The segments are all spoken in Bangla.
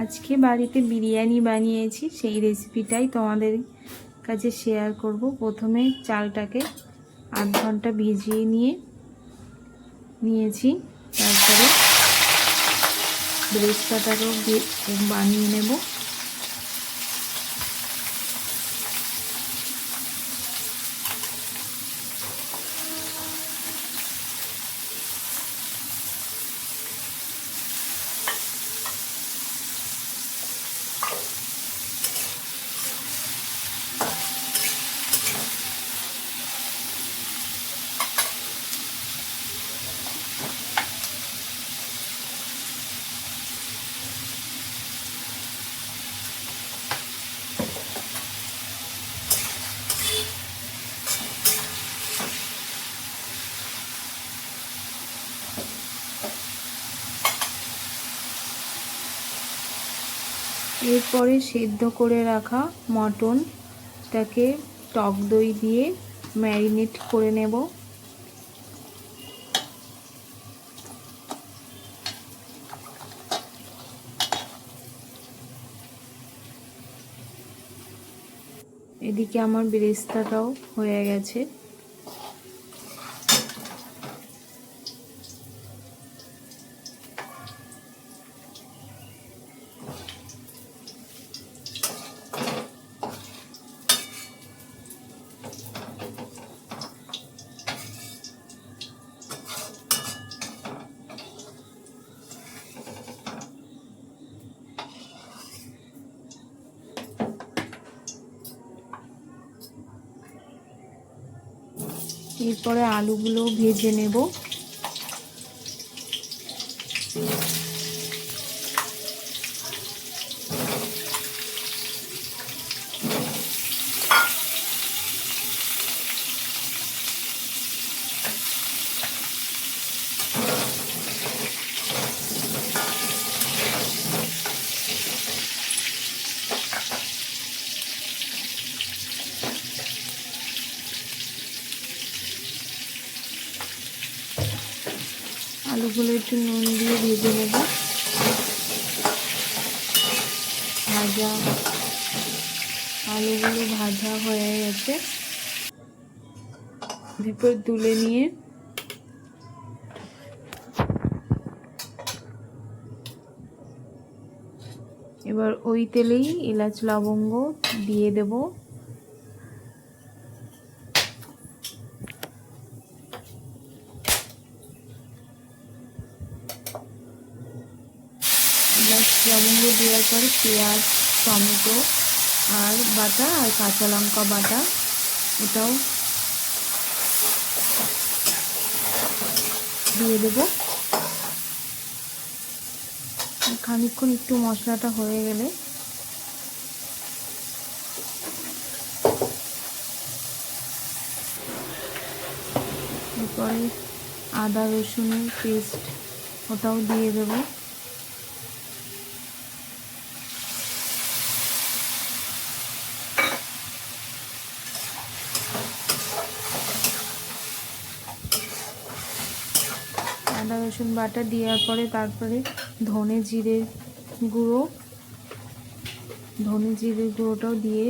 আজকে বাড়িতে বিরিয়ানি বানিয়েছি, সেই রেসিপিটাই তোমাদের কাছে শেয়ার করব। প্রথমে চালটাকে আধ ঘন্টা ভিজিয়ে নিয়েছি। তারপরে ব্রেস্তাটাকেও বানিয়ে নেব। এরপরে সেদ্ধ করে রাখা মটনটাকে টক দই দিয়ে ম্যারিনেট করে নেব। এদিকে আমার বেরেস্তাটাও হয়ে গেছে। এরপরে আলুগুলো ভেজে নেব। আলুগুলো একটু নুন দিয়ে ভেজে নেব। আলুগুলো ভাজা হয়ে গেছে। এরপর তুলে নিয়ে এবার ওই তেলেই এলাচ লবঙ্গ দিয়ে দেব। এলাচ লবঙ্গ দেওয়ার পরে পেঁয়াজ, টমেটো আর বাটা আর কাঁচা লঙ্কা বাটা এটাও দিয়ে দেব। খানিকক্ষণ একটু মশলাটা হয়ে গেলে এরপরে আদা রসুনের পেস্ট ওটাও দিয়ে দেব। আদা রসুন বাটা দেওয়ার পরে তারপরে ধনে জিরের গুঁড়োটাও দিয়ে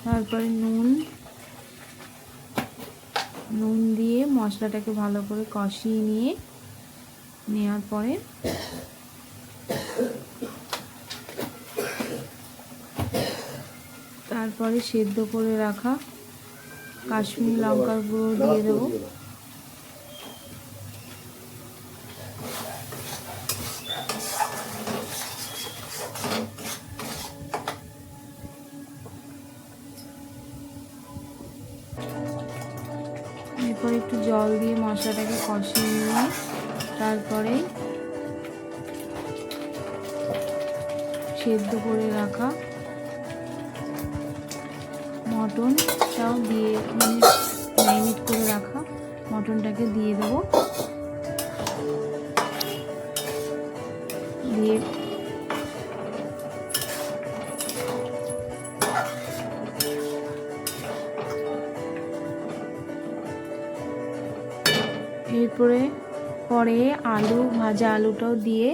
তারপরে নুন দিয়ে মশলাটাকে ভালো করে কষিয়ে নেওয়ার পরে তারপরে সেদ্ধ করে রাখা কাশ্মীরি লঙ্কার গুঁড়ো দিয়ে দেবো। এরপর একটু জল দিয়ে মশলাটাকে কষিয়ে নিয়ে তারপরে সেদ্ধ করে রাখা মটনটাও দিয়ে ম্যারিনেট করে রাখা মটনটাকে দিয়ে দেবো। দিয়ে এরপরে আলু ভাজা আলুটাও দিয়ে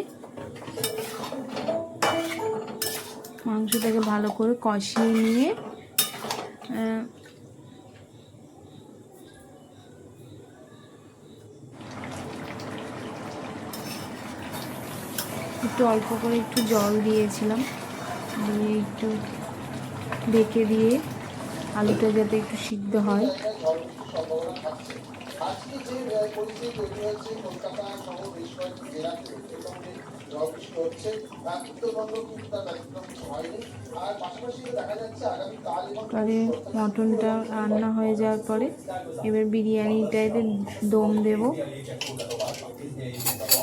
মাংসটাকে ভালো করে কষিয়ে নিয়ে একটু অল্প করে একটু জল দিয়েছিলাম, দিয়ে একটু ঢেকে দিয়ে আলুটা যাতে একটু সিদ্ধ হয়। পরে মটনটা রান্না হয়ে যাওয়ার পরে এবার বিরিয়ানিটাতে দম দেব।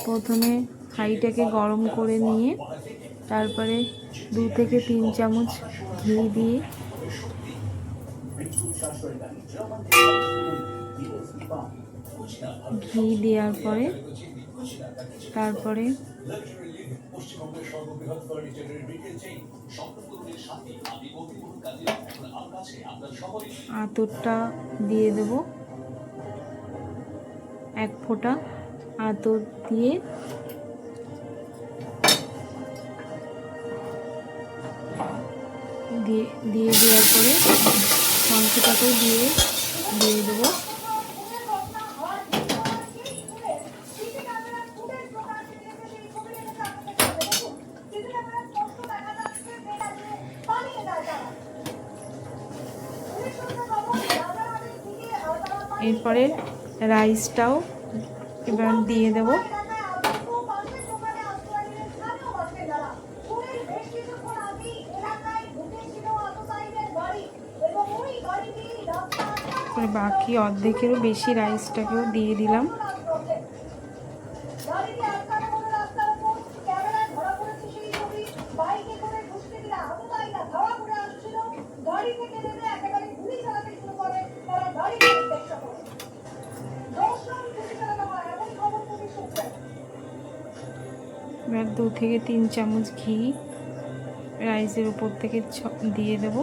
প্রথমে হাঁড়িটাকে গরম করে নিয়ে তারপরে 2 থেকে 3 চামচ ঘি দিয়ে দেওয়ার পরে তারপরে আতরটা দিয়ে দেব, 1 ফোঁটা আতর দিয়ে দেওয়ার পরে মাংসটাকেও দিয়ে দেবো। এরপরে রাইসটাও এবার দিয়ে দেব। বাকি অর্ধেকেরও বেশি রাইসটাকেও দিয়ে দিলাম। এবার 2 থেকে 3 চামচ ঘি রাইসের উপর থেকে দিয়ে দেব।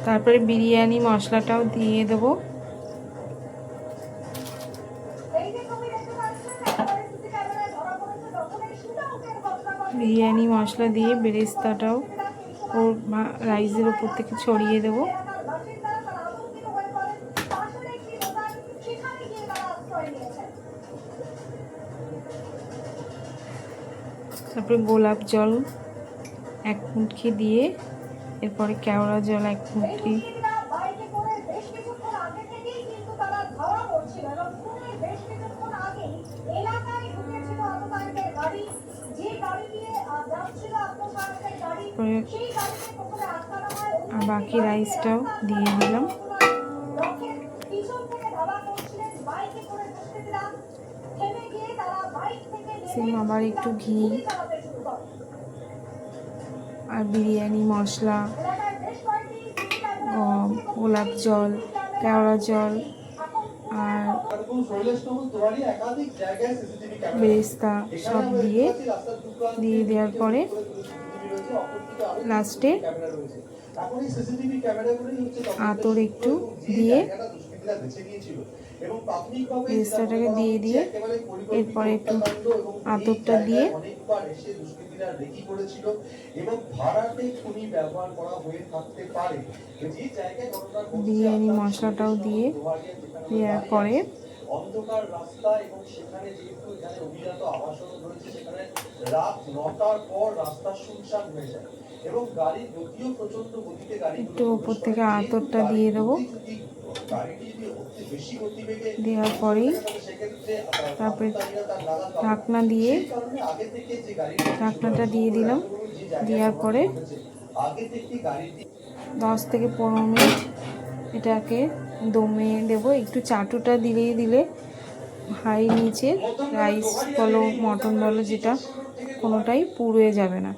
তারপরে বিরিয়ানি মশলাটাও দিয়ে দেব। বিরিয়ানি মশলা দিয়ে বেরেস্তাটাও ওর রাইসের উপর থেকে ছড়িয়ে দেব। তারপরে গোলাপ জল 1 মুটকি দিয়ে এরপরে কেওড়া জল 1 মুটকি, আর বাকি রাইসটাও দিয়ে দিলাম। সেম আবার একটু ঘি আর বিরিয়ানি মশলা, গোলাপ জল, কেওড়া জল আর বেরেস্তা সব দিয়ে দেওয়ার পরে লাস্টে আতর একটু দিয়ে বেরেস্তাটাকে দিয়ে এরপরে একটু আতরটা দিয়ে বিরিয়ানি মশলাটাও দিয়ে দেওয়ার পরে অন্ধকার রাস্তা এবং সেখানে যেহেতু এখানে অভিজাত আবাসন রয়েছে, সেখানে রাত 9টার পর রাস্তা শুনশান হয়ে যায় এবং গাড়ির গতিও প্রচন্ড গতিতে গাড়ি একটু উপর থেকে আতরটা দিয়ে দেবো। দেওয়ার পরেই তারপরে ঢাকনা দিয়ে ঢাকনাটা দিয়ে দিলাম। দেওয়ার পরে 10 থেকে 15 মিনিট এটাকে দমে দেবো। একটু চাটুটা দিলে হাই নিচে রাইস বলো মটন বলো যেটা কোনোটাই পুড়ে যাবে না।